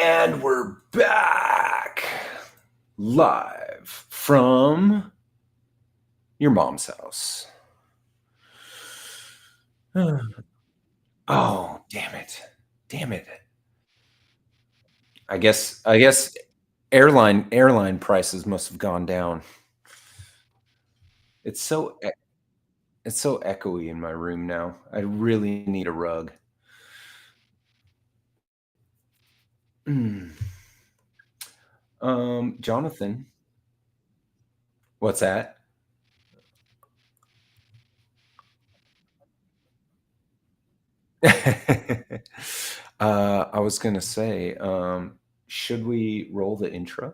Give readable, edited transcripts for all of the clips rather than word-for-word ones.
And we're back live from your mom's house. Oh, damn it. Damn it. I guess airline prices must have gone down. It's so it's so echoey in my room now. I really need a rug. Mm. Jonathan, what's that? I was gonna say, should we roll the intro?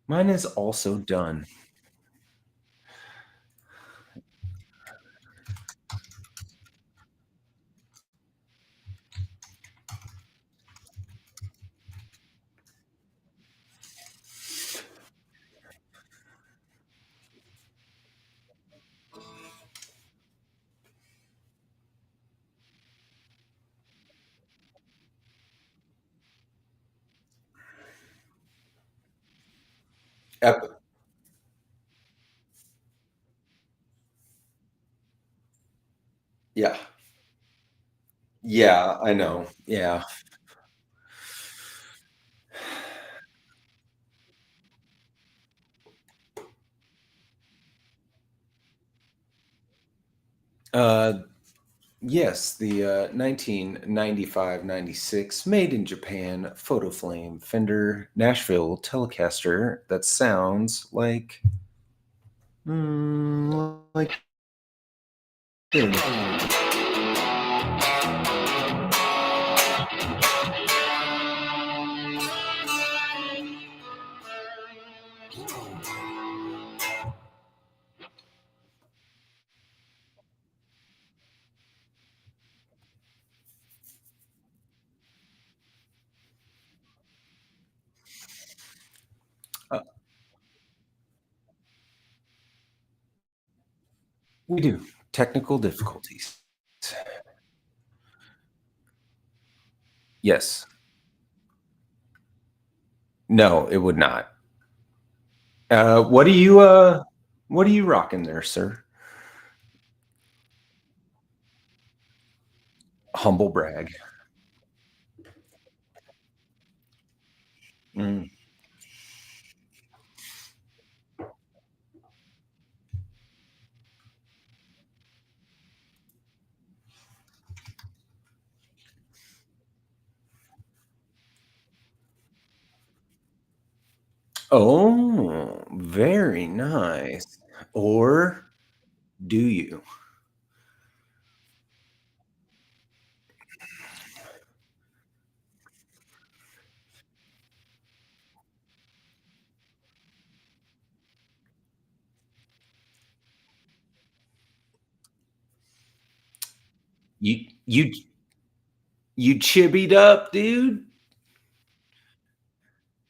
Mine is also done. Ep- yeah. Yeah, I know. Yeah. Uh, yes, the 1995-96 made in Japan photo flame Fender Nashville Telecaster that sounds like this. Uh, we do. Technical difficulties. Yes. No, it would not. What are you rocking there, sir? Humble brag. Mm. Oh, very nice. Or do you? You you you chibbied up, dude?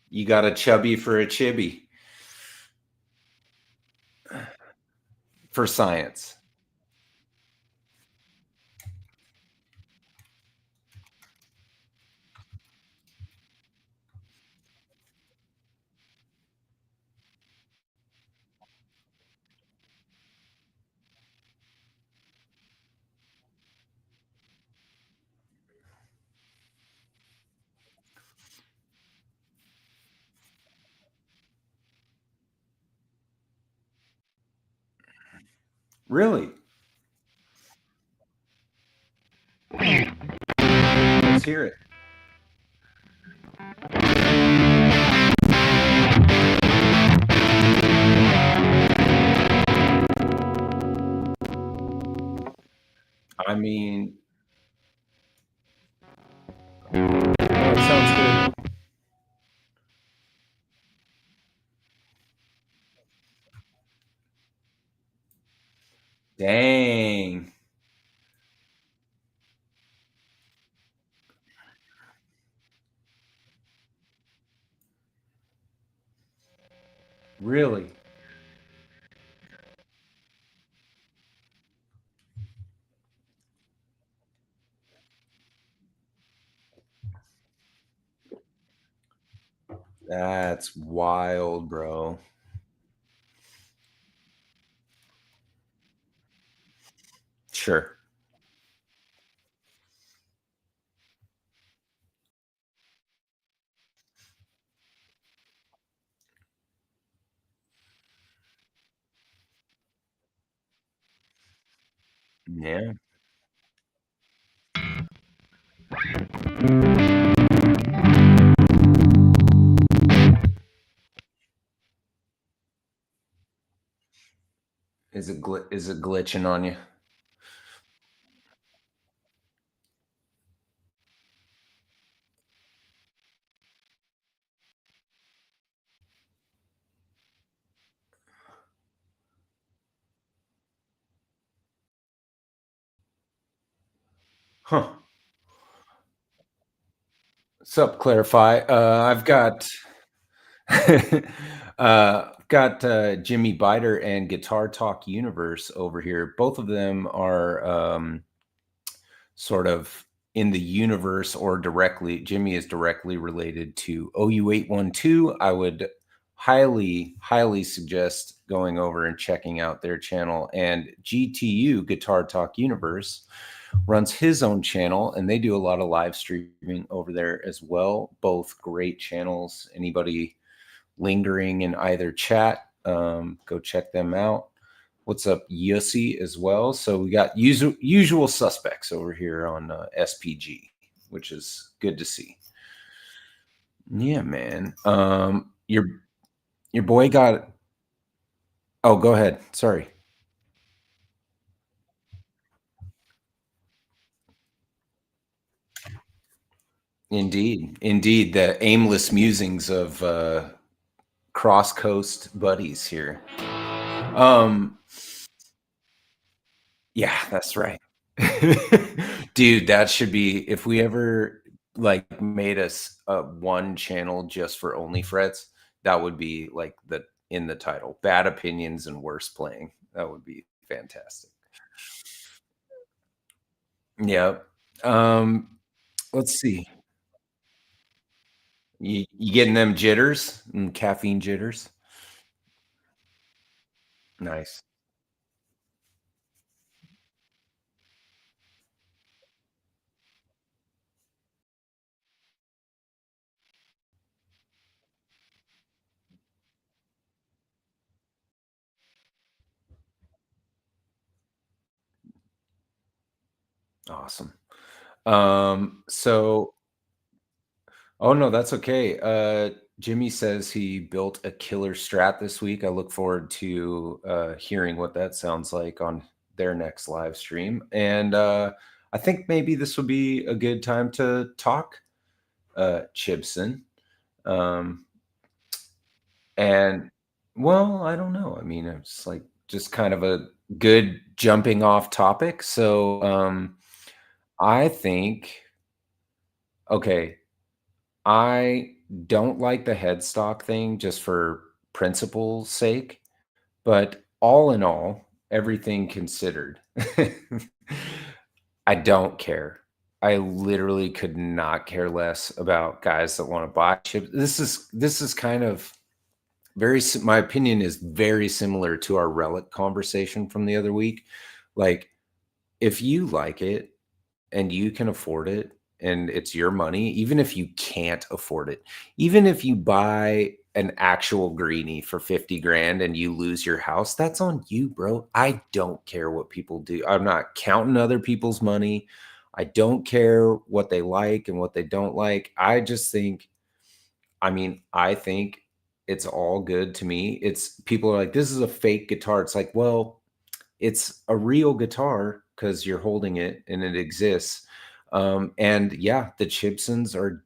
You got a chubby for a chibby for science. Really? Let's hear it. I mean, that sounds good. Dang. Really? That's wild, bro. Sure. Yeah. Is it glitching on you? Huh. Sup, clarify. I've got Jimmy Biter and Guitar Talk Universe over here. Both of them are sort of in the universe or directly. Jimmy is directly related to OU812. I would highly suggest going over and checking out their channel. And GTU, Guitar Talk Universe, runs his own channel, and they do a lot of live streaming over there as well. Both great channels. Anybody lingering in either chat, go check them out. What's up, Yussi, as well? So we got usual suspects over here on SPG, which is good to see. Yeah, man. Your boy got. Oh, go ahead. Sorry. Indeed, the aimless musings of cross coast buddies here. Um, yeah, that's right. Dude, that should be if we ever, like, made us a one channel just for OnlyFrets, that would be, like, the in the title, "Bad Opinions and Worst Playing." That would be fantastic. Yep. Um, let's see. You getting them jitters? Caffeine jitters? Nice. Awesome. So oh, no, that's okay. Jimmy says he built a killer strat this week. I look forward to hearing what that sounds like on their next live stream. And I think maybe this would be a good time to talk Chibson. Um, and well, I don't know. I mean, it's like just kind of a good jumping off topic. So I think, okay, I don't like the headstock thing just for principle's sake, but all in all, everything considered, I don't care. I literally could not care less about guys that want to buy chips. This is kind of my opinion is very similar to our relic conversation from the other week. Like, if you like it and you can afford it and it's your money, even if you can't afford it, even if you buy an actual greenie for 50 grand and you lose your house, that's on you, bro. I don't care what people do. I'm not counting other people's money. I don't care what they like and what they don't like. I just think, I mean, I think it's all good to me. It's people are like, this is a fake guitar. It's like, well, it's a real guitar because you're holding it and it exists. And yeah, the Chibsons are,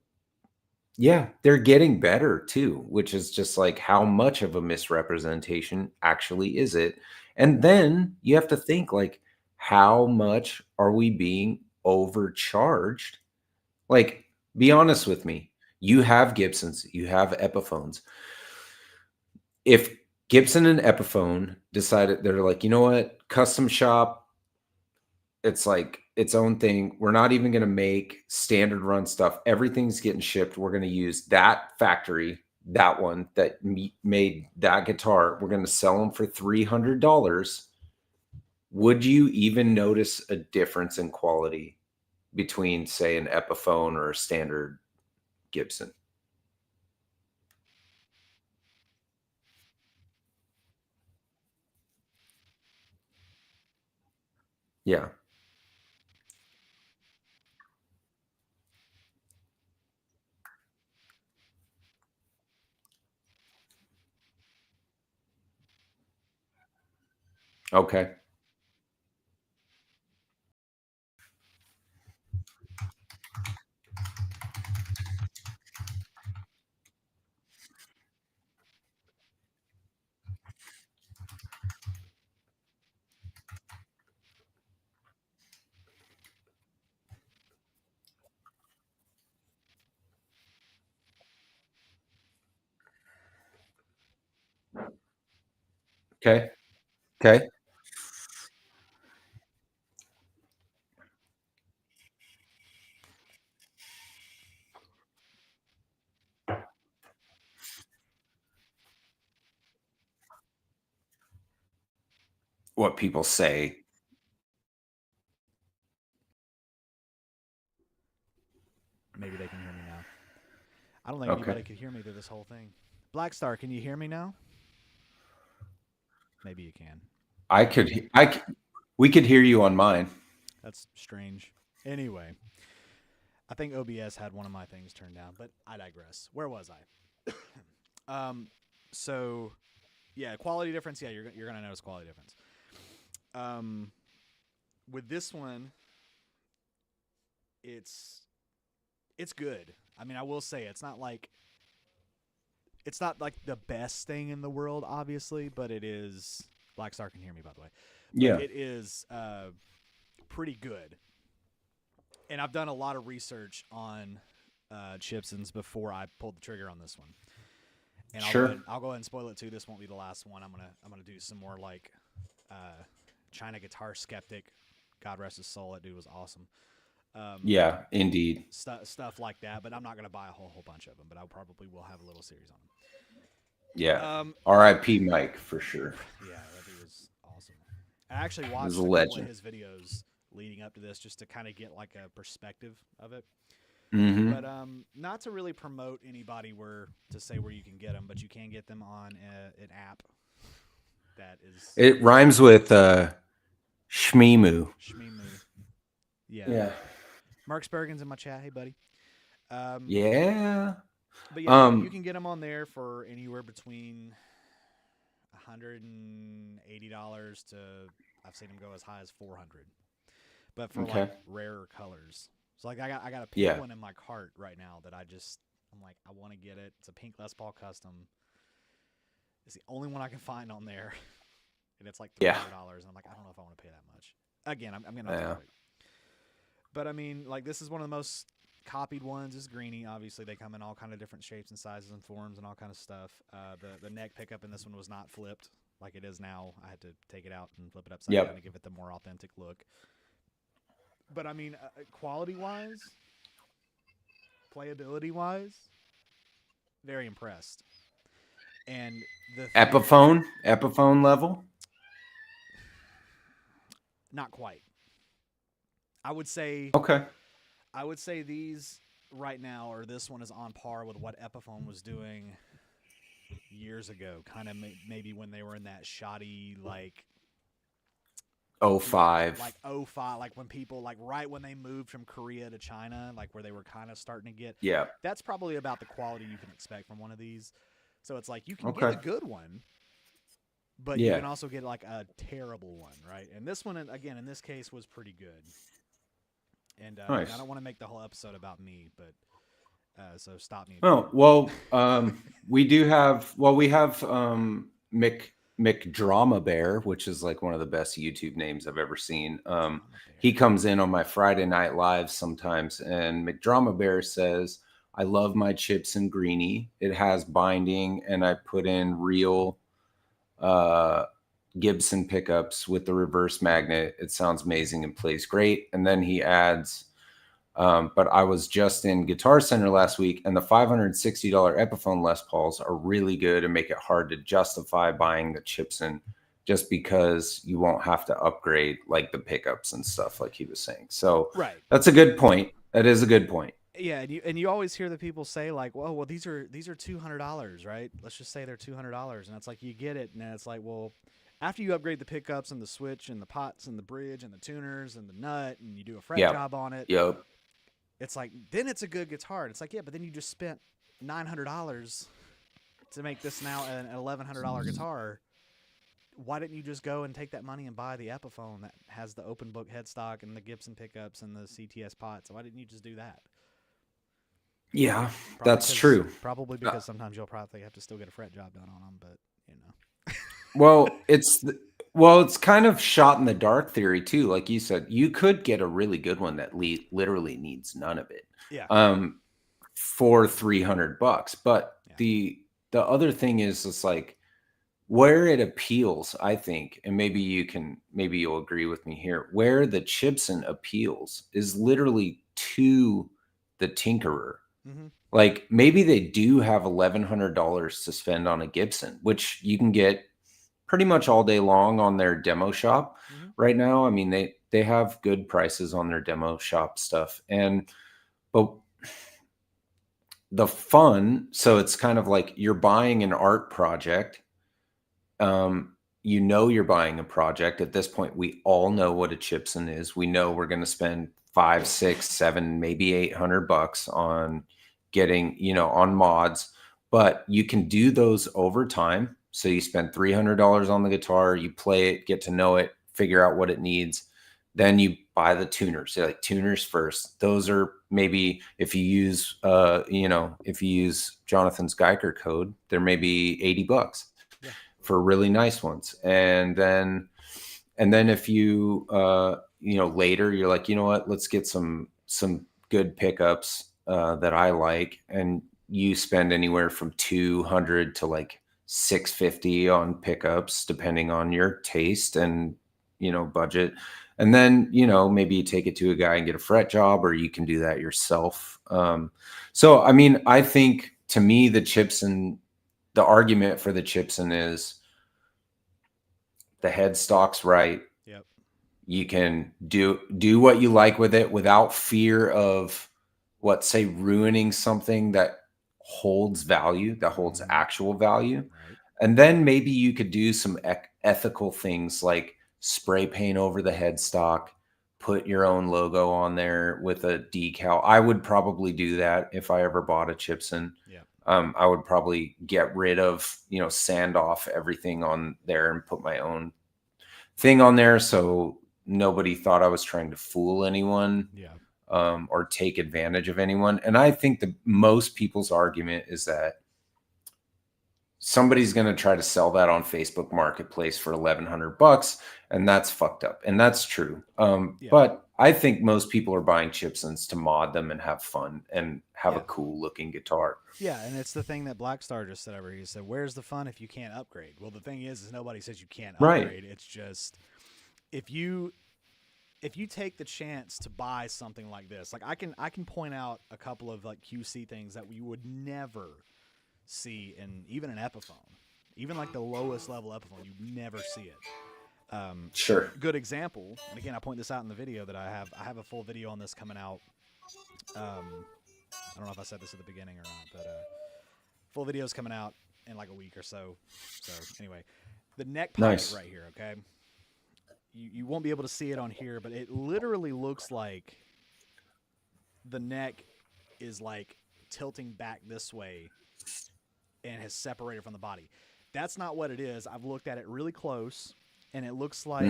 yeah, they're getting better too, which is just like how much of a misrepresentation actually is it? And then you have to think, like, how much are we being overcharged? Like, be honest with me. You have Gibsons, you have Epiphones. If Gibson and Epiphone decided, they're like, you know what, custom shop, it's like its own thing. We're not even going to make standard run stuff. Everything's getting shipped. We're going to use that factory, that one that made that guitar. We're going to sell them for $300. Would you even notice a difference in quality between, say, an Epiphone or a standard Gibson? Yeah. Okay. Okay. Okay. What people say. Maybe they can hear me now. I don't think Okay. anybody could hear me through this whole thing. Black Star, can you hear me now? Maybe you can. We could hear you on mine. That's strange. Anyway, I think OBS had one of my things turned down, but I digress. Where was I? So yeah, quality difference. Yeah, you're gonna notice quality difference. With this one, it's good. I mean, I will say it's not like the best thing in the world, obviously, but it is. Black Star can hear me, by the way, but Yeah. it is pretty good. And I've done a lot of research on Chibsons before I pulled the trigger on this one. And Sure. I'll go ahead and spoil it too. This won't be the last one. I'm gonna do some more like China Guitar Skeptic. God rest his soul. That dude was awesome. Yeah, indeed. Stuff like that. But I'm not gonna buy a whole bunch of them. But I probably will have a little series on them. Yeah. R.I.P. Mike for sure. Yeah, that dude was awesome. I actually He was watched a a couple of legend. his videos leading up to this just to kind of get like a perspective of it. Mm-hmm. But not to really promote anybody to say where you can get them, but you can get them on an app that is. It rhymes with Shmimu. Shmimu. Yeah. Yeah. Mark Spurgeon's in my chat. Hey, buddy. Yeah. But yeah, you can get them on there for anywhere between $180 to I've seen them go as high as $400. But for like rarer colors. So like I got a pink one in my cart right now that I'm like, I want to get it. It's a pink Les Paul custom. It's the only one I can find on there. And it's like $300. And I'm like, I don't know if I want to pay that much. Again, I'm going to have to wait. But I mean, like this is one of the most copied ones. Is Greeny. Obviously, they come in all kind of different shapes and sizes and forms and all kind of stuff. The neck pickup in this one was not flipped like it is now. I had to take it out and flip it upside down to give it the more authentic look. But I mean, quality-wise, playability-wise, very impressed. And the Epiphone level? Not quite. I would say. Okay. I would say these right now, or this one is on par with what Epiphone was doing years ago. Kind of maybe when they were in that shoddy like. 05. Like 05, like when people, like right when they moved from Korea to China, like where they were kind of starting to get. Yeah. That's probably about the quality you can expect from one of these. So it's like you can get a good one, but you can also get like a terrible one, right? And this one, again, in this case, was pretty good. And nice. I don't want to make the whole episode about me, but so stop me. Oh, well, we have Mick McDrama Bear, which is like one of the best YouTube names I've ever seen. He comes in on my Friday night live sometimes, and McDrama Bear says, I love my CHIBSON Greeny. It has binding, and I put in real Gibson pickups with the reverse magnet. It sounds amazing and plays great. And then he adds, but I was just in Guitar Center last week, and the $560 Epiphone Les Pauls are really good and make it hard to justify buying the CHIBSON just because you won't have to upgrade like the pickups and stuff like he was saying. So that's a good point. That is a good point. Yeah, and you always hear the people say like, well, these are $200, right? Let's just say they're $200, and it's like you get it, and it's like, well, after you upgrade the pickups and the switch and the pots and the bridge and the tuners and the nut, and you do a fret job on it, it's like then it's a good guitar. It's like, yeah, but then you just spent $900 to make this now an $1,100 guitar. Why didn't you just go and take that money and buy the Epiphone that has the open book headstock and the Gibson pickups and the CTS pots? Why didn't you just do that? Yeah, that's true. Probably because sometimes you'll probably have to still get a fret job done on them, but you know. Well, it's kind of shot in the dark theory too. Like you said, you could get a really good one that literally needs none of it. Yeah. For $300. But the other thing is, it's like where it appeals, I think, and maybe you'll agree with me here, where the CHIBSON appeals is literally to the tinkerer. Mm-hmm. Like maybe they do have $1,100 to spend on a Gibson, which you can get pretty much all day long on their demo shop right now. I mean, they have good prices on their demo shop stuff. But the fun, so it's kind of like you're buying an art project. You're buying a project. At this point, we all know what a CHIBSON is. We know we're going to spend $500, $600, $700, maybe $800 on getting, on mods, but you can do those over time. So you spend $300 on the guitar, you play it, get to know it, figure out what it needs. Then you buy the tuners. So like tuners first. Those are maybe if you use Jonathan's Guyker code, they're maybe $80 for really nice ones. And then if you later you're like, you know what, let's get some good pickups that I like, and you spend anywhere from $200 to like $650 on pickups, depending on your taste and budget. And then maybe you take it to a guy and get a fret job, or you can do that yourself. So I mean, I think to me the argument for the CHIBSON is the headstock's right. Yep. You can do what you like with it without fear of ruining something that holds value, that holds actual value. Right. And then maybe you could do some ethical things like spray paint over the headstock, put your own logo on there with a decal. I would probably do that if I ever bought a CHIBSON. Yeah. I would probably get rid of, sand off everything on there and put my own thing on there, so nobody thought I was trying to fool anyone. Yeah. Or take advantage of anyone. And I think most people's argument is that somebody's going to try to sell that on Facebook Marketplace for $1,100, and that's fucked up. And that's true. But I think most people are buying CHIBSONs to mod them and have fun and have a cool looking guitar. Yeah, and it's the thing that Blackstar just said over here. He said, where's the fun if you can't upgrade? Well, the thing is nobody says you can't upgrade. Right. It's just if you take the chance to buy something like this, like I can point out a couple of like QC things that we would never see in even an Epiphone, even like the lowest level Epiphone, you never see it. Sure. Good example, and again, I point this out in the video that I have a full video on this coming out. I don't know if I said this at the beginning or not, but full video is coming out in like a week or so. So anyway, the neck pocket right here, okay? You won't be able to see it on here, but it literally looks like the neck is like tilting back this way and has separated from the body. That's not what it is. I've looked at it really close, and it looks like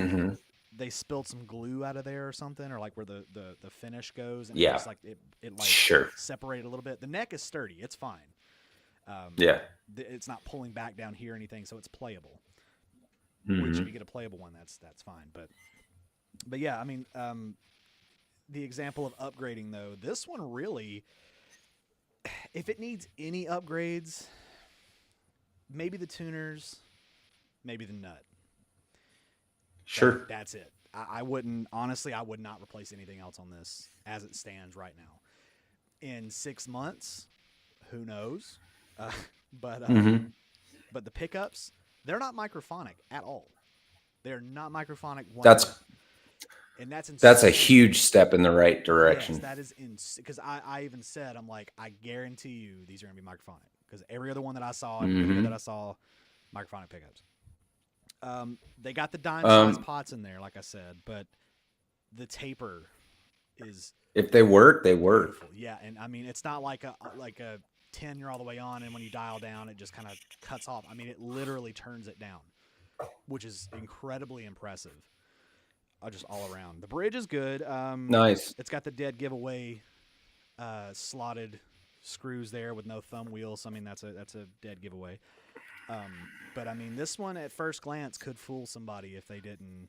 they spilled some glue out of there or something, or like where the finish goes, and it looks like it separated a little bit. The neck is sturdy. It's fine. It's not pulling back down here or anything, so it's playable. which if you get a playable one, that's fine. But yeah, I mean, the example of upgrading though, this one really, if it needs any upgrades, maybe the tuners, maybe the nut. Sure. That's it. I wouldn't, honestly, I would not replace anything else on this as it stands right now. In 6 months, who knows? But the pickups, they're not microphonic at all. They're not microphonic one bit. And that's insane. That's a huge step in the right direction. Yes, that is insane. Because I even said, I'm like, I guarantee you these are going to be microphonic. Because every other one that I saw, every video that I saw, microphonic pickups. They got the dime size pots in there, like I said, but the taper is, if they work, they work. Beautiful. Yeah, and I mean it's not like a 10 you're all the way on, and when you dial down it just kind of cuts off. I mean it literally turns it down, which is incredibly impressive. Just all around. The bridge is good. Nice. It's got the dead giveaway slotted screws there with no thumb wheels. I mean that's a dead giveaway. But I mean, this one at first glance could fool somebody if they didn't,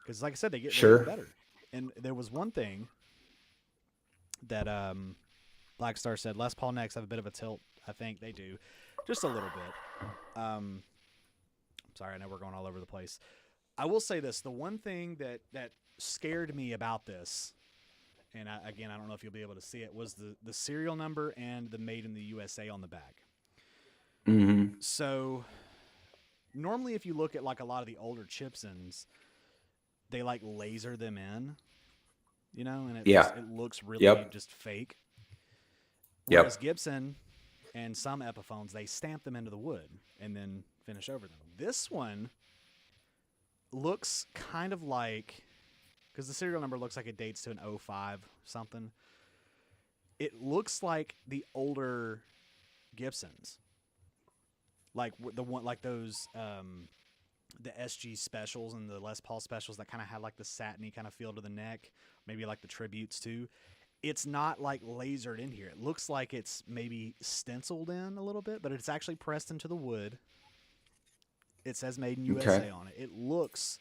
because like I said, they get better. And there was one thing that Blackstar said, Les Paul necks have a bit of a tilt. I think they do, just a little bit. Sorry, I know we're going all over the place. I will say this: the one thing that scared me about this, and I don't know if you'll be able to see it, was the serial number and the Made in the USA on the back. So normally if you look at like a lot of the older CHIBSONs, they like laser them in, you know, and it looks really just fake. Whereas Gibson and some Epiphones, they stamp them into the wood and then finish over them. This one looks kind of like, because the serial number looks like it dates to an 05 something. It looks like the older Gibsons. Like the one, like those, the SG specials and the Les Paul specials that kind of had like the satiny kind of feel to the neck, maybe like the tributes too. It's not like lasered in here. It looks like it's maybe stenciled in a little bit, but it's actually pressed into the wood. It says Made in USA on it. It looks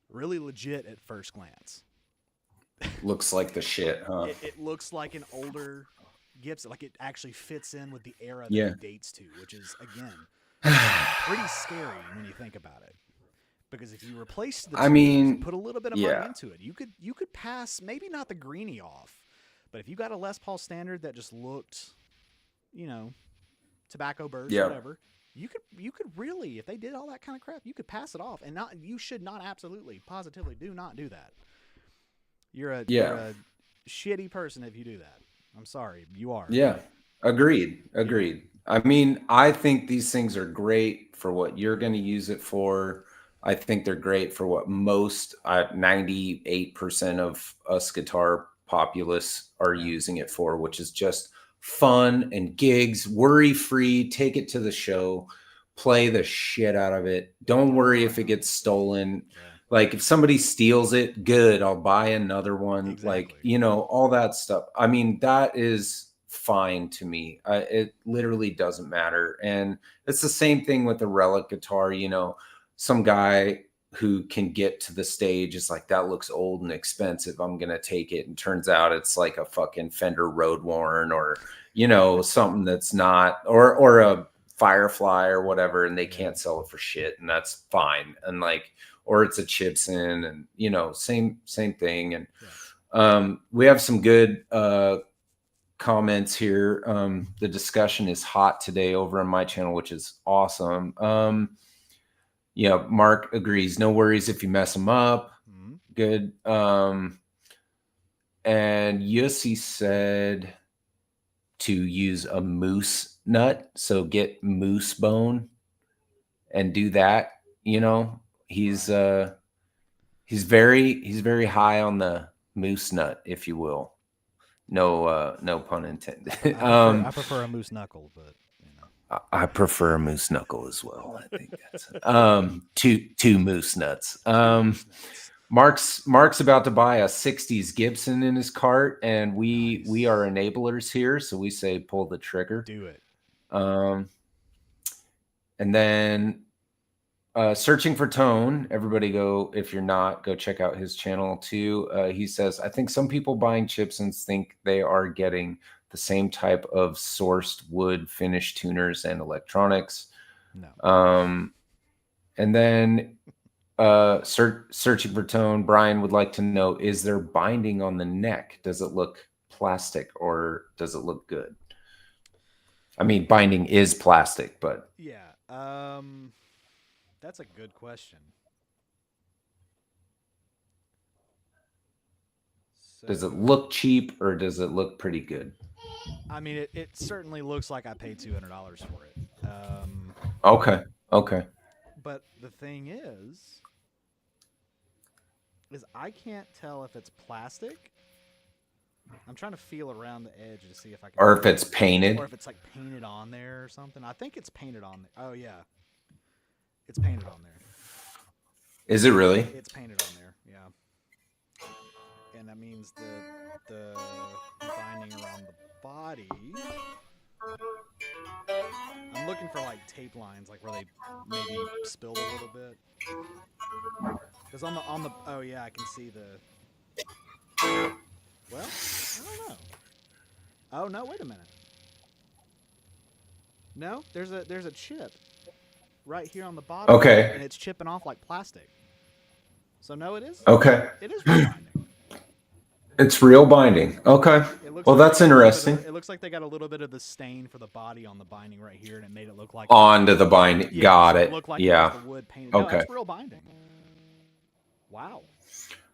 really legit at first glance. Looks like the shit, huh? It looks like an older Gibson, like it actually fits in with the era that it dates to, which is again pretty scary when you think about it. Because if you replace the tubes, put a little bit of money into it, you could pass maybe not the Greeny off, but if you got a Les Paul standard that just looked, you know, tobacco burst, whatever, you could really, if they did all that kind of crap, you could pass it off, and you should not absolutely positively do not do that. You're a shitty person if you do that. I'm sorry, you are. Yeah, agreed. I mean, I think these things are great for what you're going to use it for. I think they're great for what most 98% of us guitar populace are using it for, which is just fun and gigs, worry-free, take it to the show, play the shit out of it. Don't worry if it gets stolen. Like if somebody steals it, good, I'll buy another one. Exactly. Like, you know, all that stuff. I mean, that is fine to me. It literally doesn't matter. And it's the same thing with the relic guitar. You know, some guy who can get to the stage is like, that looks old and expensive, I'm going to take it. And turns out it's like a fucking Fender Road Worn or, you know, something that's not, or a Firefly or whatever, and they can't sell it for shit. And that's fine. And like, or it's a CHIBSON, and you know, same thing. And we have some good comments here. The discussion is hot today over on my channel, which is awesome. Yeah, Mark agrees. No worries if you mess them up. Good. And Yussi said to use a moose nut, so get moose bone and do that. You know, he's very high on the moose nut, if you will. No pun intended. I prefer a moose knuckle, but you know. I prefer a moose knuckle as well. I think that's two moose nuts. Mark's about to buy a 60s Gibson in his cart, and we are enablers here, so we say pull the trigger. Do it. And then Searching for Tone. Everybody go, if you're not, go check out his channel too. He says, I think some people buying Chibsons think they are getting the same type of sourced wood finish tuners and electronics. No. And then searching for Tone, Brian would like to know, is there binding on the neck? Does it look plastic or does it look good? I mean, binding is plastic, but yeah. That's a good question. So, does it look cheap or does it look pretty good? I mean, it certainly looks like I paid $200 for it. Okay. Okay. But the thing is I can't tell if it's plastic. I'm trying to feel around the edge to see if I can. Or if it's painted. Or if it's like painted on there or something. I think it's painted on there. Oh yeah, it's painted on there. Is it really? It's painted on there. Yeah. And that means the binding around the body. I'm looking for like tape lines, like where they maybe spilled a little bit. Because on the oh yeah, I can see the. Well, I don't know. Oh no, wait a minute. No, there's a chip right here on the bottom. Okay. And it's chipping off like plastic. So no, it is. Okay. It is real binding. It's real binding. Okay. Well, like that's interesting. It looks like they got a little bit of the stain for the body on the binding right here, and it made it look like onto the binding. Yeah, Got so it. It looked like yeah. it was the wood painted. Okay. No, it's real binding. Wow.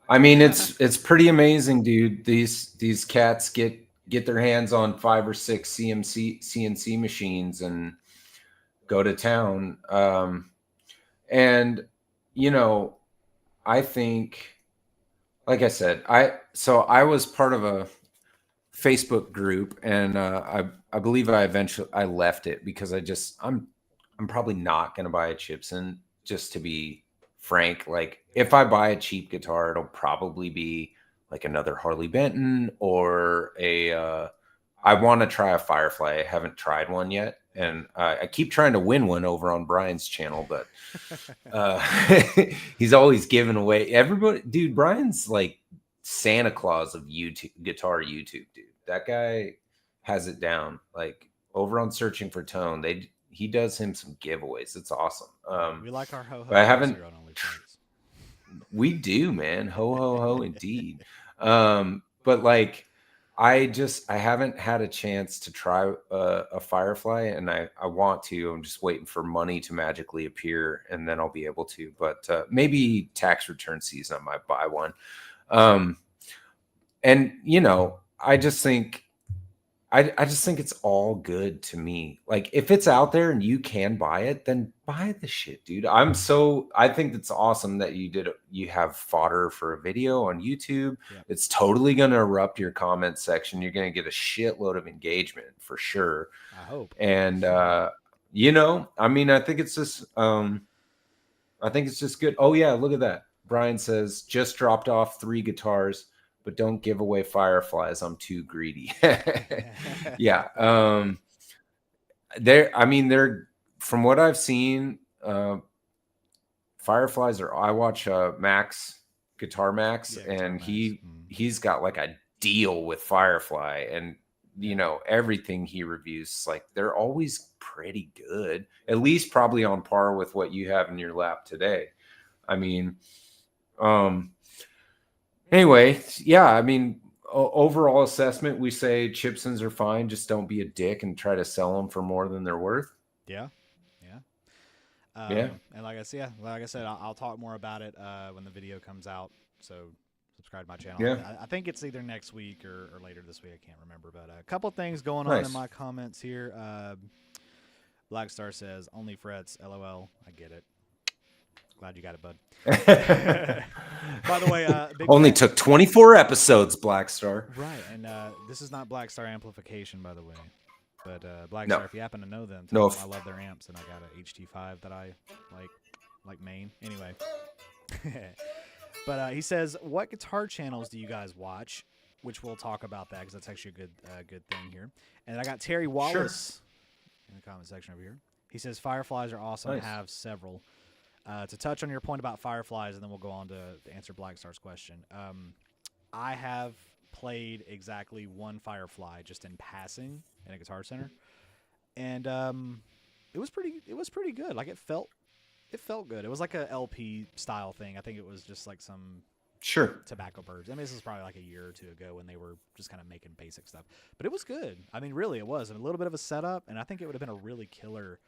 I mean, it's pretty amazing, dude. These cats get their hands on 5 or 6 CNC machines and go to town. And you know, I think, like I said, I was part of a Facebook group, and I believe I eventually left it because I'm probably not going to buy a Chibson, just to be frank. Like, if I buy a cheap guitar, it'll probably be like another Harley Benton or I want to try a Firefly. I haven't tried one yet, and I keep trying to win one over on Brian's channel, but he's always giving away. Everybody, dude, Brian's like Santa Claus of guitar YouTube, dude. That guy has it down. Like, over on Searching for Tone, he does him some giveaways. It's awesome. We like our ho ho. But I haven't. We do, man. Ho ho ho, indeed. But like, I haven't had a chance to try a Firefly, and I want to. I'm just waiting for money to magically appear, and then I'll be able to. But maybe tax return season, I might buy one. And you know, I just think it's all good to me. Like, if it's out there and you can buy it, then buy the shit, dude. I think it's awesome that you have fodder for a video on YouTube. Yeah. It's totally going to erupt your comment section. You're going to get a shitload of engagement for sure. I hope. And, you know, I mean, I think it's just good. Oh yeah. Look at that. Brian says, just dropped off 3 guitars, but don't give away Fireflies. I'm too greedy. Yeah. They're from what I've seen, Fireflies I watch Guitar Max, and he's got like a deal with Firefly, and you know, everything he reviews, like, they're always pretty good, at least probably on par with what you have in your lap today. I mean, anyway, yeah, I mean, overall assessment, we say Chibsons are fine. Just don't be a dick and try to sell them for more than they're worth. Yeah. Yeah. And like I said, I'll talk more about it when the video comes out. So subscribe to my channel. Yeah. I think it's either next week or later this week. I can't remember. But a couple things going on in my comments here. Blackstar says, OnlyFrets, LOL. I get it. Glad you got it, bud. By the way, only took 24 episodes, Blackstar. Right, and this is not Blackstar amplification, by the way. But Blackstar, if you happen to know them, I love their amps, and I got a HT5 that I like main. Anyway, but he says, what guitar channels do you guys watch? Which we'll talk about that because that's actually a good thing here. And I got Terry Wallace in the comment section over here. He says Fireflies are awesome. Nice. Have several. To touch on your point about fireflies, and then we'll go on to answer Black Star's question. I have played exactly one firefly just in passing in a Guitar Center, and it was pretty good. Like it felt good. It was like a LP style thing. I think it was just like some tobacco birds. I mean, this is probably like a year or two ago when they were just kind of making basic stuff, but it was good. I mean, really, it was a little bit of a setup, and I think it would have been a really killer.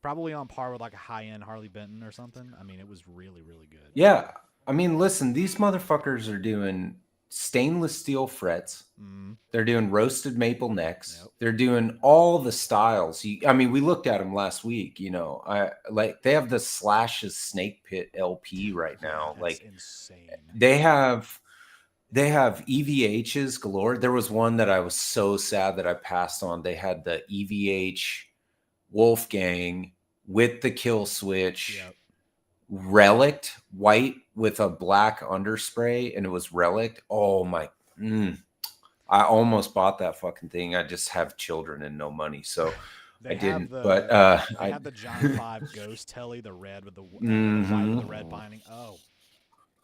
Probably on par with like a high-end Harley Benton or something. I mean, it was really, really good. Yeah. I mean, listen, these motherfuckers are doing stainless steel frets. They're doing roasted maple necks. Yep. They're doing all the styles. I mean, we looked at them last week. You know, they have the Slash's Snake Pit LP right now. That's like insane. They have EVHs galore. There was one that I was so sad that I passed on. They had the EVH Wolfgang with the kill switch. Yep. Relict white with a black underspray, and it was relict. Oh my, I almost bought that fucking thing. I just have children and no money, so I didn't. But I had the John 5 Ghost Telly, the red with the white with the red binding. Oh,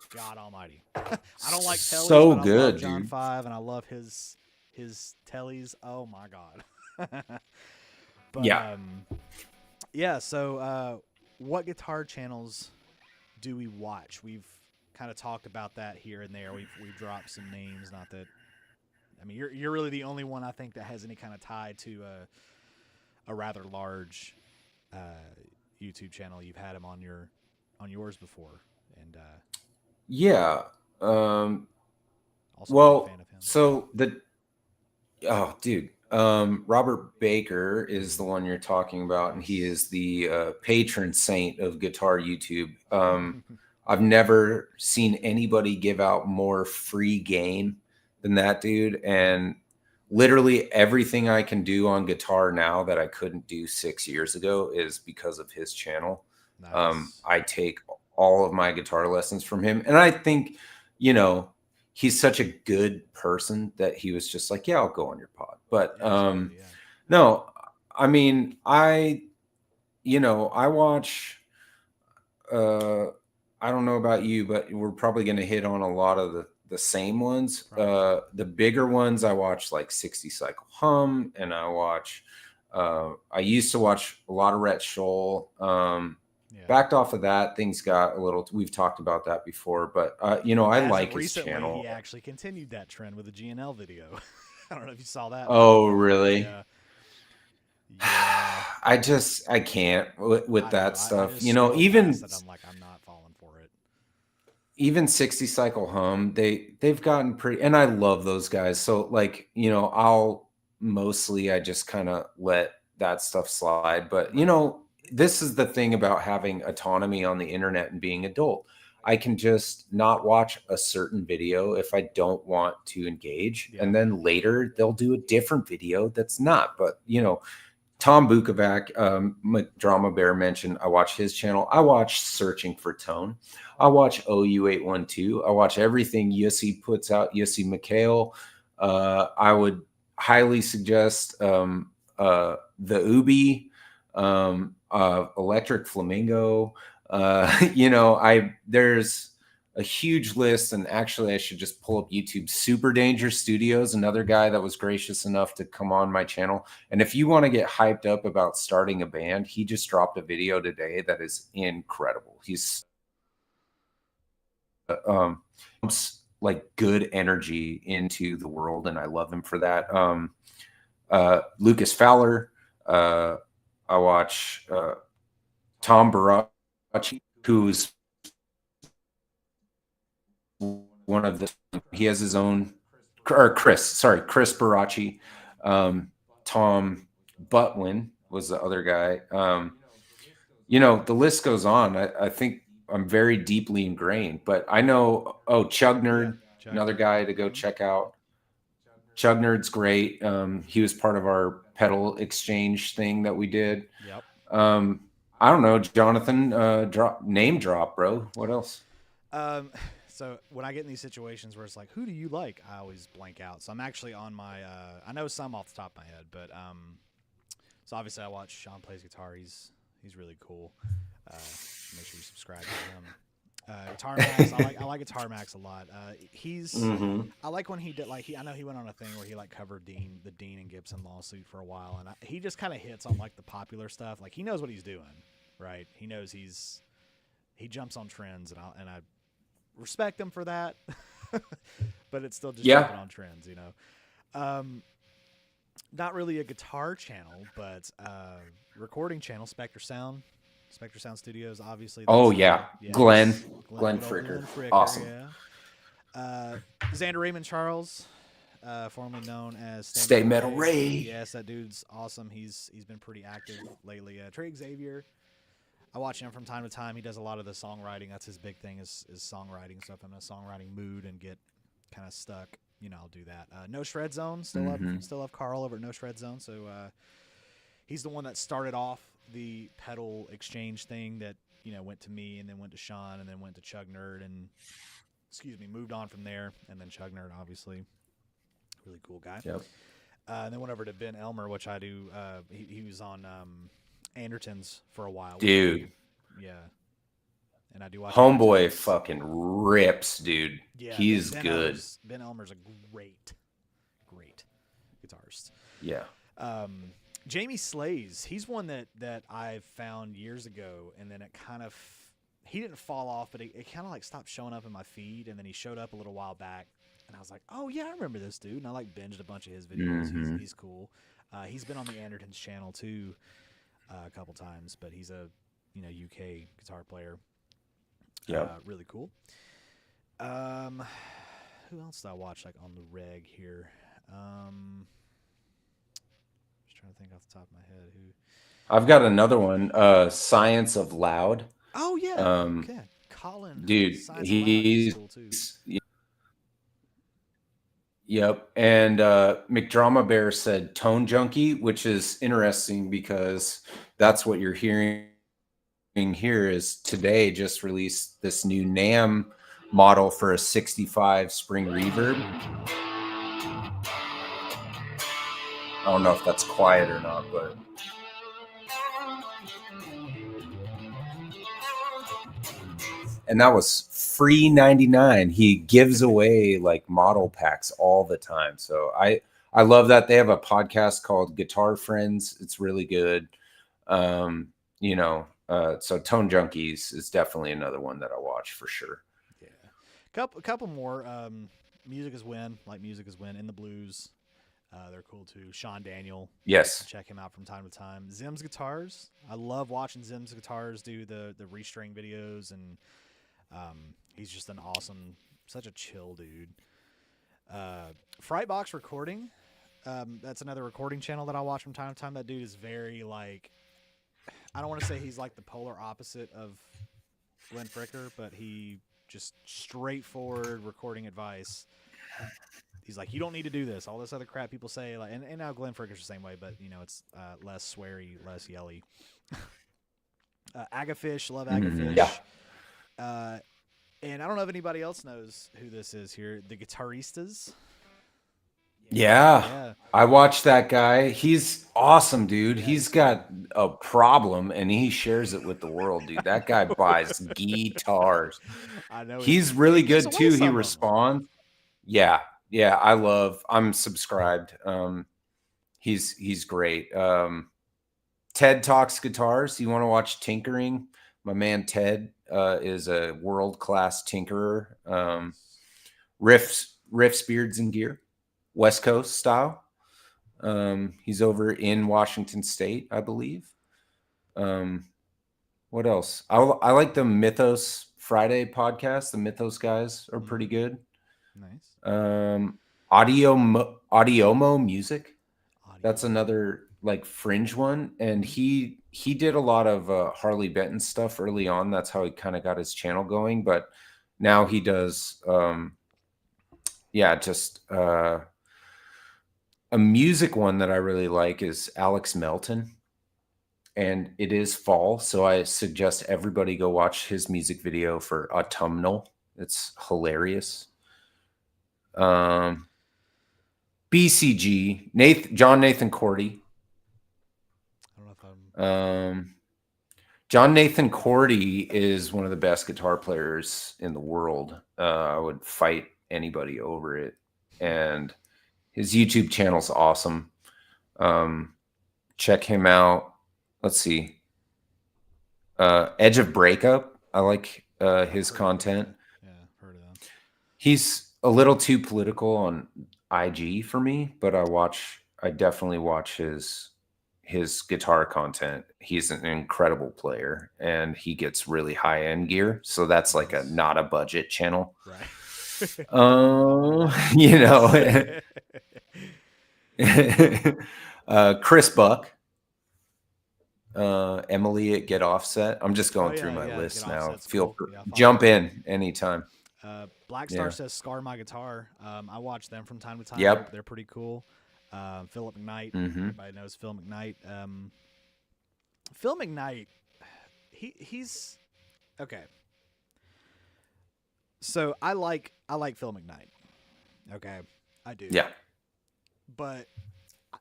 God Almighty! I don't like Tellys, so but good, I love John dude. 5, and I love his Tellys. Oh my God! But, yeah. So, what guitar channels do we watch? We've kind of talked about that here and there. We've dropped some names. Not that, I mean, you're really the only one I think that has any kind of tie to a rather large YouTube channel. You've had him on yours before, and yeah. Also well, a big fan of him. So dude. Robert Baker is the one you're talking about, and he is the patron saint of guitar YouTube. I've never seen anybody give out more free game than that dude. And literally everything I can do on guitar now that I couldn't do 6 years ago is because of his channel. Nice. I take all of my guitar lessons from him. And I think, you know, he's such a good person that he was just like, yeah, I'll go on your pod. But no, I mean, I watch, I don't know about you, but we're probably going to hit on a lot of the same ones. The bigger ones, I watch like 60 Cycle Hum, and I used to watch a lot of Rhett Scholl. Backed off of that, things got a little, we've talked about that before, but I like his channel. He actually continued that trend with the GNL video. I don't know if you saw that. Oh, really? Yeah. I can't with that stuff. Even I'm not falling for it. Even 60 Cycle Hum, they've gotten pretty, and I love those guys. So like, I just kind of let that stuff slide. But this is the thing about having autonomy on the internet and being adult. I can just not watch a certain video if I don't want to engage. Yeah. And then later they'll do a different video that's not. But, Tom Bukovac, Drama Bear mentioned, I watch his channel. I watch Searching for Tone. I watch OU812. I watch everything Yussi puts out, Yussi McHale. I would highly suggest the Ubi, Electric Flamingo. There's a huge list, and actually I should just pull up YouTube. Super Danger Studios, another guy that was gracious enough to come on my channel. And if you want to get hyped up about starting a band, he just dropped a video today that is incredible. He's like good energy into the world, and I love him for that. Lucas Fowler, I watch Tom Baracci, who's one of he has his own, or Chris Baracci. Tom Butwin was the other guy. The list goes on. I think I'm very deeply ingrained, but I know, Chug Nerd, another guy to go check out. Chug Nerd's great. He was part of our pedal exchange thing that we did. Yep. I don't know, Jonathan, name drop, bro. What else? So when I get in these situations where it's like, who do you like? I always blank out. So I'm actually on my, I know some off the top of my head, but, so obviously I watch Sean plays guitar. He's really cool. Make sure you subscribe to him. Guitar Max, I like Guitar Max a lot. I like when he did I know he went on a thing where he like covered the Dean and Gibson lawsuit for a while, and he just kind of hits on like the popular stuff. Like he knows what he's doing, right? He knows he jumps on trends, and I respect him for that. But it's still just jumping on trends, you know. Not really a guitar channel, but recording channel, Spectre Sound Studios, obviously. Oh yeah, Glenn Fricker. Awesome. Yeah. Xander Raymond Charles, formerly known as Stay Metal Ray. Yes, that dude's awesome. He's been pretty active lately. Trey Xavier, I watch him from time to time. He does a lot of the songwriting. That's his big thing is songwriting. So if I'm in a songwriting mood and get kind of stuck, you know, I'll do that. No Shred Zone, still love Carl over at No Shred Zone. So he's the one that started off the pedal exchange thing that, you know, went to me and then went to Sean and then went to Chug Nerd and moved on from there, and then Chug Nerd, obviously, really cool guy. Yep. And then went over to Ben Elmer, which I do. He was on Anderton's for a while, dude. Yeah. And I do watch Homeboy Anderton's. Fucking rips, dude. Yeah, he's good. Ben Elmer's a great guitarist. Yeah. Jamie Slays, he's one that I found years ago, and then it kind of, he didn't fall off, but it kind of like stopped showing up in my feed, and then he showed up a little while back, and I was like, oh yeah, I remember this dude, and I like binged a bunch of his videos. He's cool. He's been on the Anderton's channel too a couple times, but he's a UK guitar player. Yeah, really cool. Who else did I watch like on the reg here? Trying to think off the top of my head who. I've got another one. Science of Loud. Oh yeah. Okay. Colin. Dude, he's cool too. Yep. And McDrama Bear said Tone Junkie, which is interesting because that's what you're hearing here. Is today just released this new NAMM model for a 65 spring reverb. I don't know if that's quiet or not, but and that was free 99. He gives away like model packs all the time. So I love that. They have a podcast called Guitar Friends. It's really good. So Tone Junkies is definitely another one that I watch for sure. Yeah. Couple more. Music is Win, like Music is Win in the Blues. They're cool too. Sean Daniel. Yes. Check him out from time to time. Zim's Guitars. I love watching Zim's Guitars do the restring videos, and he's just an awesome, such a chill dude. Frightbox Recording. That's another recording channel that I watch from time to time. That dude is very like, I don't want to say he's like the polar opposite of Glenn Fricker, but he just straightforward recording advice. He's like, you don't need to do this. All this other crap people say, like, and now Glenn Fricker's the same way, but it's less sweary, less yelly. Agafish, love Agafish. Yeah. And I don't know if anybody else knows who this is here. The Guitaristas. Yeah. I watched that guy. He's awesome, dude. He's got a problem and he shares it with the world, dude. That guy buys guitars. I know. He's really good too. He responds. Yeah. Yeah. I'm subscribed. He's great. Ted Talks Guitars. You want to watch tinkering? My man Ted is a world-class tinkerer. Riffs, Beards, and Gear. West Coast style. He's over in Washington State, I believe. What else? I like the Mythos Friday podcast. The Mythos guys are pretty good. Nice. Audiomo Music. That's another like fringe one, and he did a lot of Harley Benton stuff early on. That's how he kind of got his channel going. But now he does, a music one that I really like is Alex Melton, and it is fall, so I suggest everybody go watch his music video for Autumnal. It's hilarious. BCG, John Nathan Cordy. I don't know if I'm... John Nathan Cordy is one of the best guitar players in the world. I would fight anybody over it. And his YouTube channel's awesome. Check him out. Let's see. Edge of Breakup. I like his content. Yeah, heard of that. He's a little too political on IG for me, but I definitely watch his guitar content. He's an incredible player and he gets really high end gear. So that's like not a budget channel. Right. You know, Chris Buck, Emily at Get Offset. I'm just going through my list now. Feel cool. Jump in anytime. Black Star says Scar My Guitar. I watch them from time to time. Yep. They're pretty cool. Philip McKnight. Everybody knows Phil McKnight. Phil McKnight, he's okay. So I like Phil McKnight. Okay, I do. Yeah. But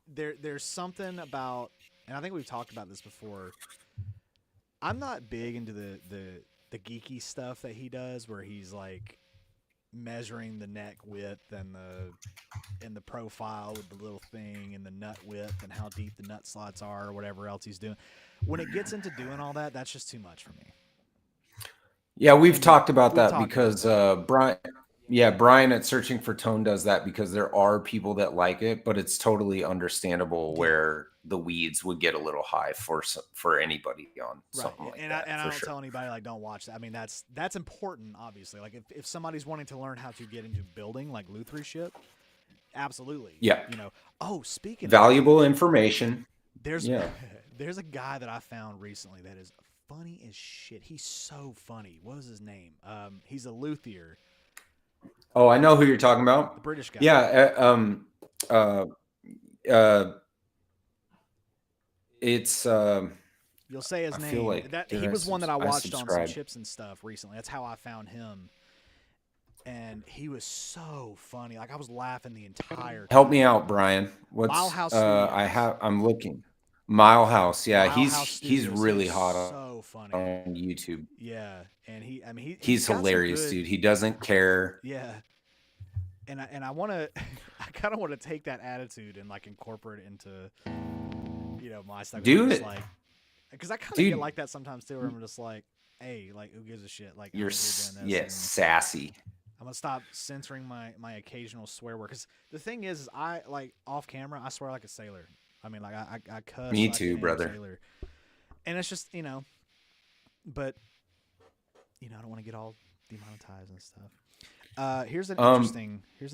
there's something about, and I think we've talked about this before. I'm not big into the geeky stuff that he does, where he's like measuring the neck width and the profile with the little thing and the nut width and how deep the nut slots are or whatever else he's doing. When it gets into doing all that, that's just too much for me. Yeah, we've talked about that because Brian at Searching for Tone does that because there are people that like it, but it's totally understandable where the weeds would get a little high for anybody on something like that. And I don't tell anybody like don't watch that. I mean that's important, obviously. Like if somebody's wanting to learn how to get into building like Lutheryship, absolutely. Yeah. You know. Speaking valuable information. There's a guy that I found recently that is funny as shit. He's so funny. What was his name? He's a luthier. Oh, I know who you're talking about. The British guy. Yeah. It's you'll say his name. Like he was one that I watched on some Chips and stuff recently. That's how I found him. And he was so funny. Like I was laughing the entire time. Help me out, Brian. What's Milehouse I'm looking. Milehouse, yeah, Milehouse he's really hot so funny on YouTube. Yeah, and he's hilarious, dude. He doesn't care. Yeah, and I want to, I kind of want to take that attitude and like incorporate it into, my stuff. Do it, like, because I kind of get like that sometimes too. Where I'm just like, hey, like who gives a shit? Like you're doing this sassy. I'm gonna stop censoring my occasional swear word. Because the thing is, I like off camera, I swear like a sailor. I mean, like I cuss. Me too, brother. Sailor. And it's just but I don't want to get all demonetized and stuff. Here's an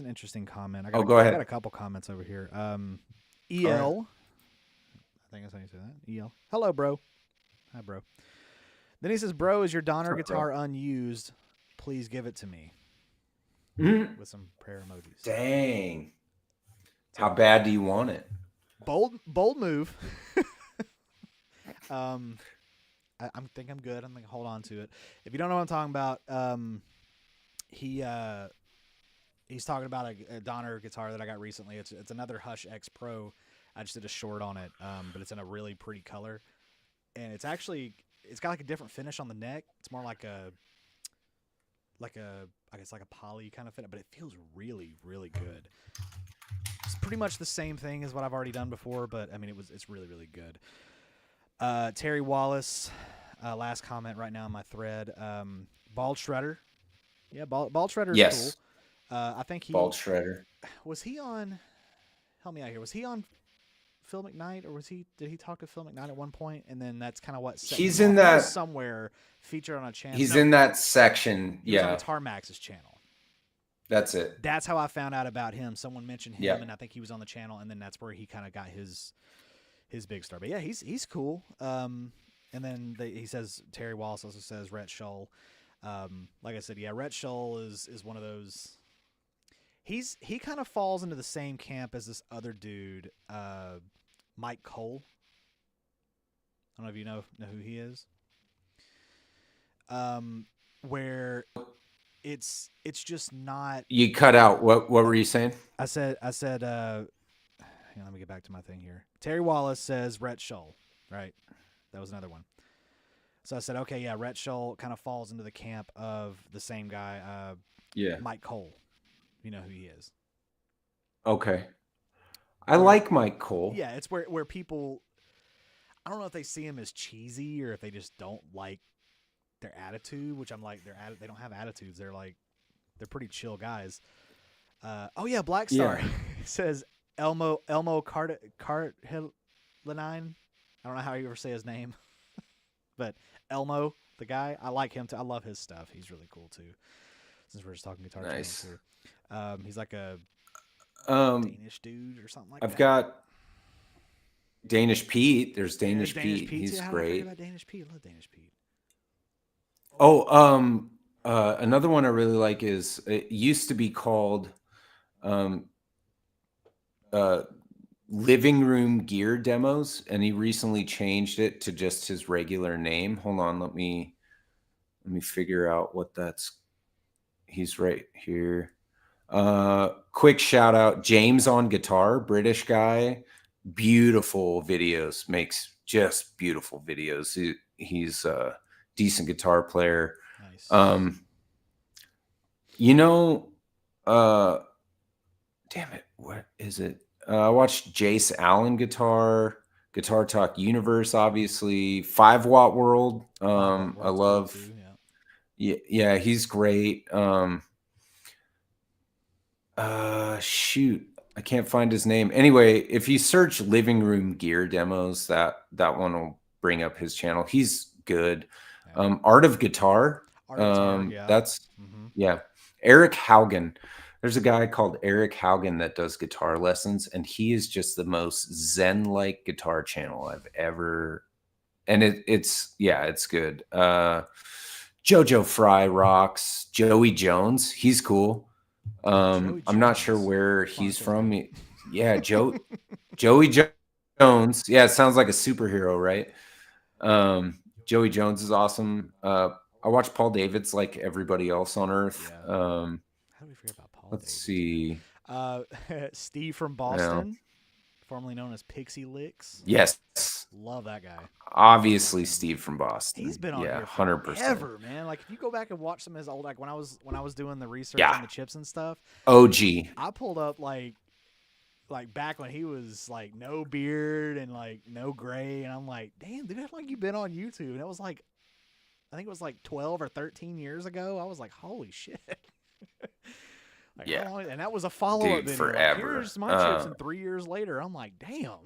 interesting comment. Go ahead. I got a couple comments over here. EL, I think that's how you say that. EL, hello, bro. Hi, bro. Then he says, "Bro, is your Donner guitar unused? Please give it to me." With some prayer emojis. Dang. How bad do you want it? Bold move. I think I'm good. I'm gonna hold on to it. If you don't know what I'm talking about, he's talking about a Donner guitar that I got recently. It's another Hush X Pro. I just did a short on it, but it's in a really pretty color, and it's got like a different finish on the neck. It's more like a I guess like a poly kind of fit, but it feels really, really good. It's pretty much the same thing as what I've already done before, but I mean it's really, really good. Terry Wallace, last comment right now in my thread. Bald Shredder. Yeah, Bald Shredder is cool. I think Bald Shredder. Was he on, help me out here, was he on Phil McKnight, or did he talk to Phil McKnight at one point? And then that's kind of what he's in that somewhere featured on a channel. He's in that section. He was on Guitar Max's channel. That's it. That's how I found out about him. Someone mentioned him, and I think he was on the channel, and then that's where he kind of got his big star. But yeah, he's cool. And then he says, Terry Wallace also says Rhett Shull. Like I said, yeah, Rhett Shull is one of those. He kind of falls into the same camp as this other dude, Mike Cole. I don't know if you know who he is. Where it's just not. You cut out. What were you saying? I said. Hang on, let me get back to my thing here. Terry Wallace says Rhett Shull. Right, that was another one. So I said, okay, yeah, Rhett Shull kind of falls into the camp of the same guy, Yeah. Mike Cole. You know who he is. Okay. I Where, like Mike Cole. yeah, it's where people, I don't know if they see him as cheesy or if they just don't like their attitude, which I'm like, they don't have attitudes. They're pretty chill guys. Oh yeah, Black Star. Yeah. It says Elmo Cartlanine. I don't know how you ever say his name, but Elmo, the guy, I like him too. I love his stuff. He's really cool too. Since we're just talking guitar Nice. channels here, he's like a Danish dude or something like I've that. got Danish Pete. There's Danish Danish Pete. Pete. He's Yeah, how did I great. forget about Danish Pete? I love Danish Pete. Oh, another one I really like is it used to be called um, uh, Living Room Gear Demos, and he recently changed it to just his regular name. Hold on, let me figure out what that's. He's right here. Quick shout out, James on guitar, British guy, beautiful videos, makes just beautiful videos. He's a decent guitar player. Nice. You know, damn it, what is it? I watched Jace Allen Guitar Talk Universe, obviously, 5 Watt World. I love, Too, yeah, he's great. Shoot, I can't find his name. Anyway, if you search living room gear demos, that one will bring up his channel. He's good. yeah. Art of Guitar. Art of Guitar, yeah. That's Mm-hmm. yeah. Eric Haugen. There's a guy called Eric Haugen that does guitar lessons, and he is just the most zen-like guitar channel I've ever. And it's good. Jojo Fry rocks. Joey Jones, he's cool. I'm not sure where he's from. Yeah, Joey Jones. Yeah, it sounds like a superhero, right? Joey Jones is awesome. I watch Paul David's like everybody else on earth. Yeah. How do we forget about Paul? Let's see. Steve from Boston, formerly known as Pixie Licks. Yes. Love that guy. Obviously, Steve from Boston. He's been on here 100%. forever, man. Like if you go back and watch some of his old, like when I was doing the research on the chips and stuff. OG. I pulled up like back when he was like no beard and like no gray, and I'm like, damn, dude, how long you been on YouTube? And it was like, I think it was like 12 or 13 years ago. I was like, holy shit. Like, yeah. long, and that was a follow-up video. Forever. Like, here's my chips, and 3 years later, I'm like, damn.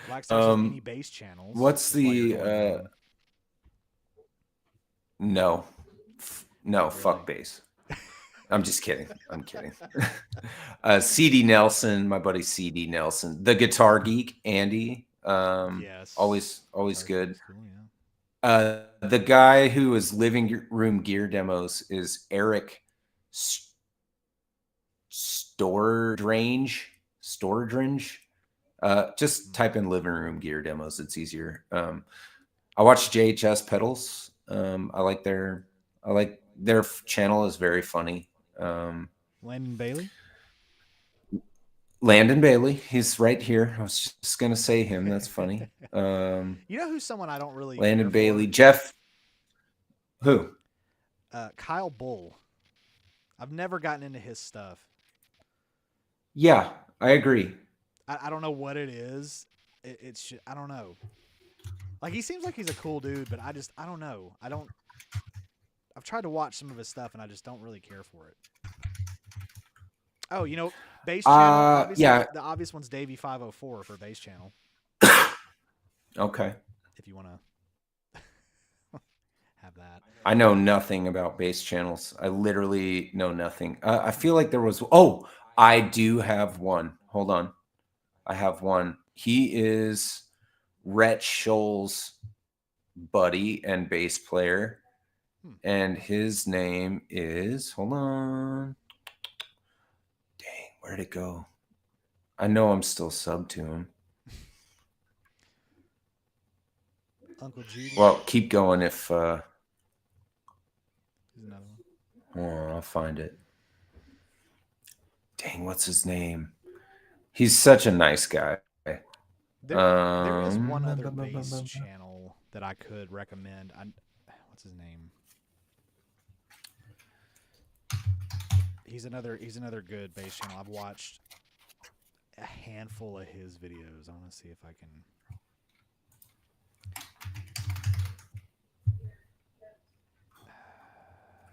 Black Star's mini bass channels. What's the no, really? Fuck bass. I'm just kidding. I'm kidding. CD Nelson, my buddy CD Nelson, the guitar geek, Andy. Yes. Always good. Cool, yeah. The guy who is living room gear demos is Eric Storedrange. Just type in living room gear demos. It's easier. I watch JHS pedals. I like their channel is very funny. Landon Bailey. Landon Bailey, he's right here. I was just gonna say him. That's funny. You know who's someone I don't really Landon Bailey, Jeff. Who? Kyle Bull. I've never gotten into his stuff. Yeah, I agree. I don't know what it is. It's I don't know. Like he seems like he's a cool dude, but I don't know. I've tried to watch some of his stuff and I just don't really care for it. Oh, you know, bass channel. Yeah, the obvious one's Davey 504 for bass channel. Okay. If you want to have that. I know nothing about bass channels. I literally know nothing. I feel like there was. Oh, I do have one. Hold on. I have one. He is Rhett Shull's buddy and bass player. And his name is, hold on. Dang, where'd it go? I know I'm still sub to him. Uncle Judy. Well, keep going if Here's another one. Oh, I'll find it. Dang, what's his name? He's such a nice guy. There is one other bass channel that I could recommend. What's his name? He's another good bass channel. I've watched a handful of his videos. I want to see if I can.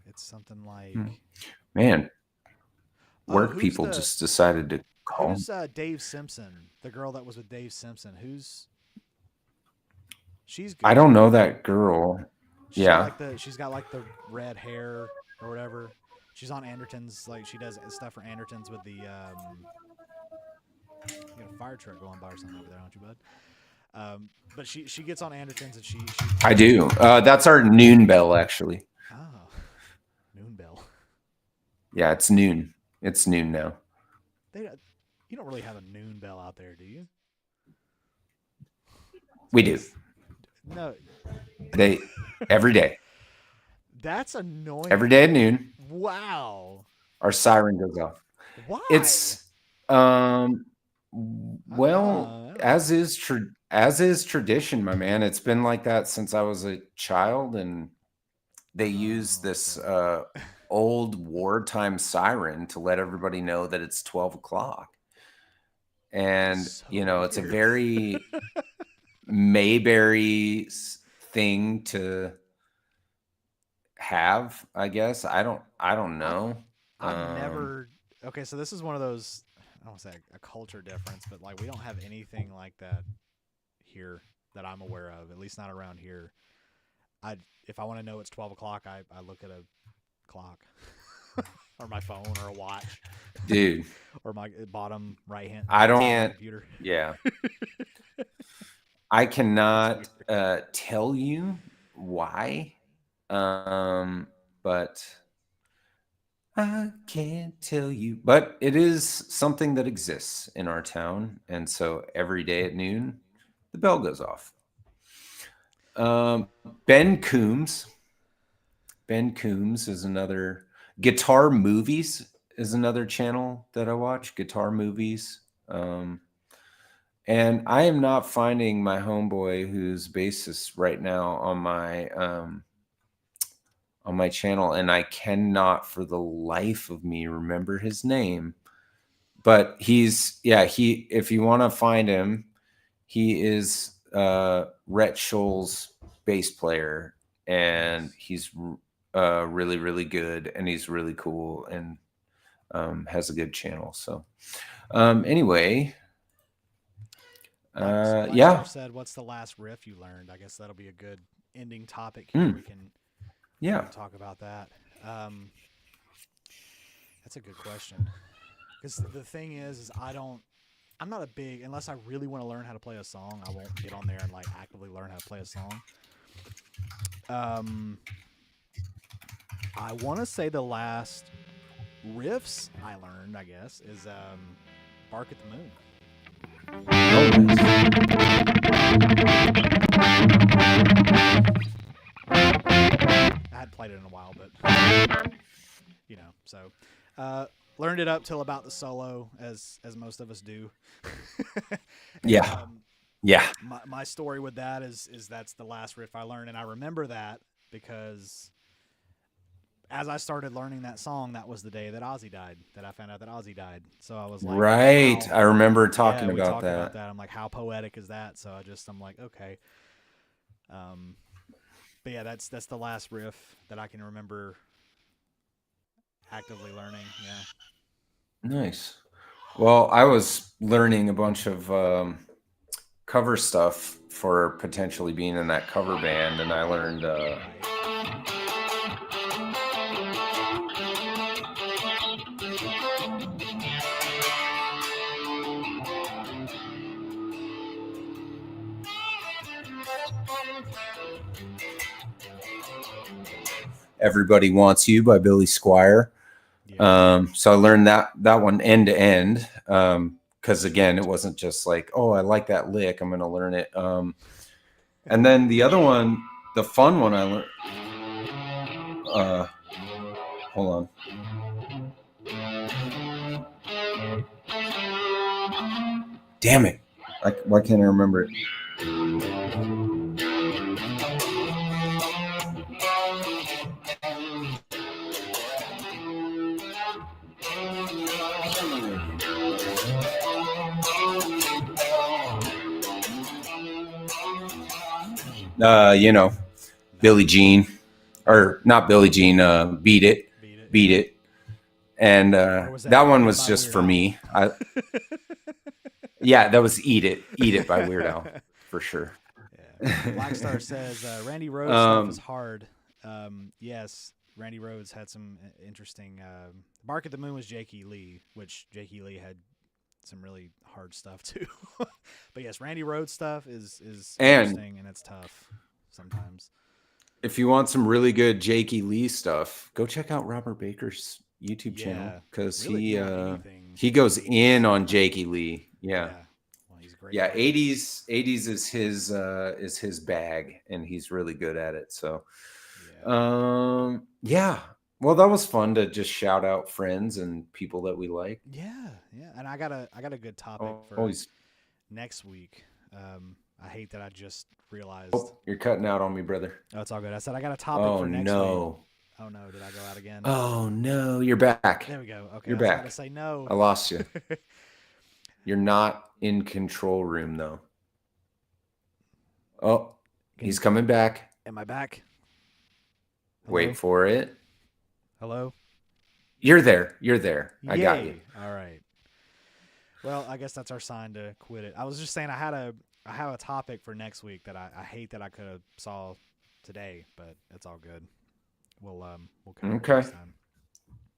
It's something like. Man, work people just decided to call. Who's Dave Simpson? The girl that was with Dave Simpson. She's good. I don't know that girl. She's got like the red hair or whatever. She's on Anderton's. Like she does stuff for Anderton's with the you got a fire truck going by or something over there, don't you, bud? But she gets on Anderton's and she I do. That's our noon bell, actually. Oh, noon bell. Yeah, it's noon. It's noon now. You don't really have a noon bell out there, do you? We do. No. Every day. That's annoying. Every day at noon. Wow. Our siren goes off. Why? It's well, as is tradition, my man. It's been like that since I was a child, and they use this old wartime siren to let everybody know that it's 12 o'clock. And weird. It's a very Mayberry thing to have, I guess. I don't know. I've never. Okay, so this is one of those. I don't want to say a culture difference, but like we don't have anything like that here that I'm aware of. At least not around here. If I want to know it's 12 o'clock, I look at a clock or my phone or a watch, dude, or my bottom right hand. I don't. Computer. Yeah. I cannot tell you why, but I can't tell you. But it is something that exists in our town, and so every day at noon, the bell goes off. Ben Coombs is another. Guitar Movies is another channel that I watch. Guitar Movies. And I am not finding my homeboy who's bassist right now on my channel, and I cannot for the life of me remember his name. But if you want to find him, he is Rhett Scholl's bass player, and he's really, really good, and he's really cool, and has a good channel. So anyway. Said, what's the last riff you learned? I guess that'll be a good ending topic here. We can talk about that. That's a good question. Because the thing is I'm not a big, unless I really want to learn how to play a song, I won't get on there and like actively learn how to play a song. I want to say the last riffs I learned, I guess, is Bark at the Moon. I hadn't played it in a while, but so learned it up till about the solo, as most of us do. And, My story with that is that's the last riff I learned, and I remember that because as I started learning that song, that was the day that Ozzy died, that I found out that Ozzy died. So I was like, right. I remember talking about that. I'm like, how poetic is that? So I'm like, okay. But yeah, that's the last riff that I can remember actively learning. Yeah. Nice. Well, I was learning a bunch of cover stuff for potentially being in that cover band, and I learned Everybody Wants You by Billy Squier. Yeah. So I learned that one end to end. Because again, it wasn't just like, oh, I like that lick, I'm going to learn it. And then the other one, the fun one I learned. Hold on. Damn it. Why can't I remember it? You know, Billie Jean, or not Billie Jean. Beat It, Beat It, and that one was just for me. Yeah, that was Eat It by Weird Al for sure. Yeah. Black Star says Randy Rhodes stuff is hard. Yes, Randy Rhodes had some interesting. Bark at the Moon was Jake E. Lee, which Jake E. Lee had some really hard stuff too. But yes, Randy Rhodes stuff is interesting and it's tough sometimes. If you want some really good Jake E. Lee stuff, go check out Robert Baker's YouTube channel because really he goes in on Jake E. Lee. Yeah. Well, he's great. Yeah, 80s is his bag, and he's really good at it. So, yeah. Well, that was fun to just shout out friends and people that we like. Yeah, and I got a good topic for next week. I hate that I just realized. Oh, you're cutting out on me, brother. Oh, it's all good. I said I got a topic for next week. Oh no, did I go out again? Oh no, you're back. There we go. Okay, you're back. I was to say no. I lost you. You're not in control room though. Oh, he's coming back. Am I back? Hello? Wait for it. Hello? You're there. I got you. All right. Well, I guess that's our sign to quit it. I was just saying I have a topic for next week that I hate that I could have saw today, but it's all good. We'll come next time.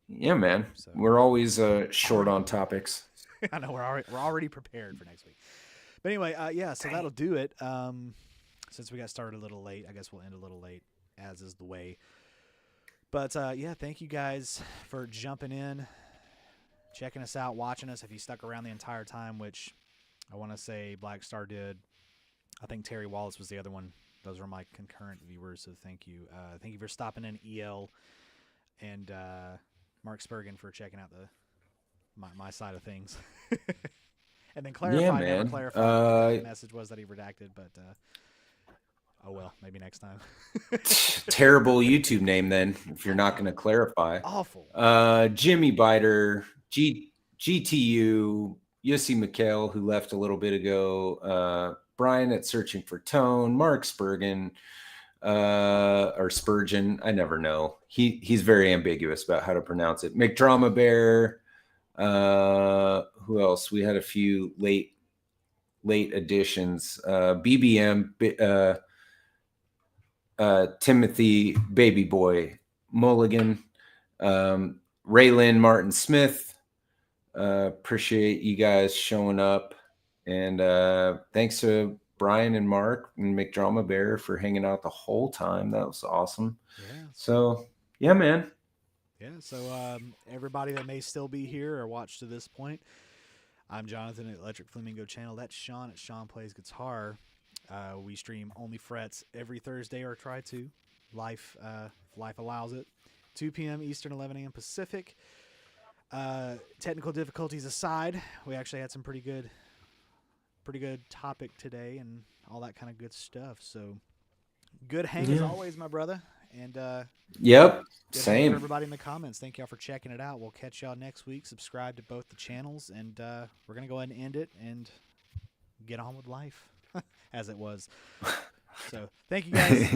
Yeah, man. So, we're always short on topics. I know we're already prepared for next week. But anyway, so that'll do it. Since we got started a little late, I guess we'll end a little late, as is the way. But thank you guys for jumping in, checking us out, watching us. If you stuck around the entire time, which I want to say Black Star did. I think Terry Wallace was the other one. Those were my concurrent viewers, so thank you. Thank you for stopping in, EL, and Mark Spurgeon for checking out my side of things. And then clarify, never clarified what the message was that he redacted, but oh well, maybe next time. Terrible YouTube name then, if you're not going to clarify. Awful. Jimmy Biter, GTU, Yossi McHale, who left a little bit ago, Brian at Searching for Tone, Mark Spurgeon, or Spurgeon, I never know. He's very ambiguous about how to pronounce it. McDrama Bear, who else? We had a few late additions. BBM, Timothy Baby Boy Mulligan, Raylan Martin Smith. Appreciate you guys showing up, and thanks to Brian and Mark and McDrama Bear for hanging out the whole time. That was awesome. Yeah. So yeah, man. Yeah. So everybody that may still be here or watch to this point, I'm Jonathan at Electric Flamingo Channel. That's Sean at Sean Plays Guitar. We stream OnlyFrets every Thursday, or try to. Life allows it. 2 p.m. Eastern, 11 a.m. Pacific. Technical difficulties aside, we actually had some pretty good topic today and all that kind of good stuff. So good hang as always, my brother. And yep, same. For everybody in the comments, thank y'all for checking it out. We'll catch y'all next week. Subscribe to both the channels, and we're gonna go ahead and end it and get on with life as it was. So thank you guys.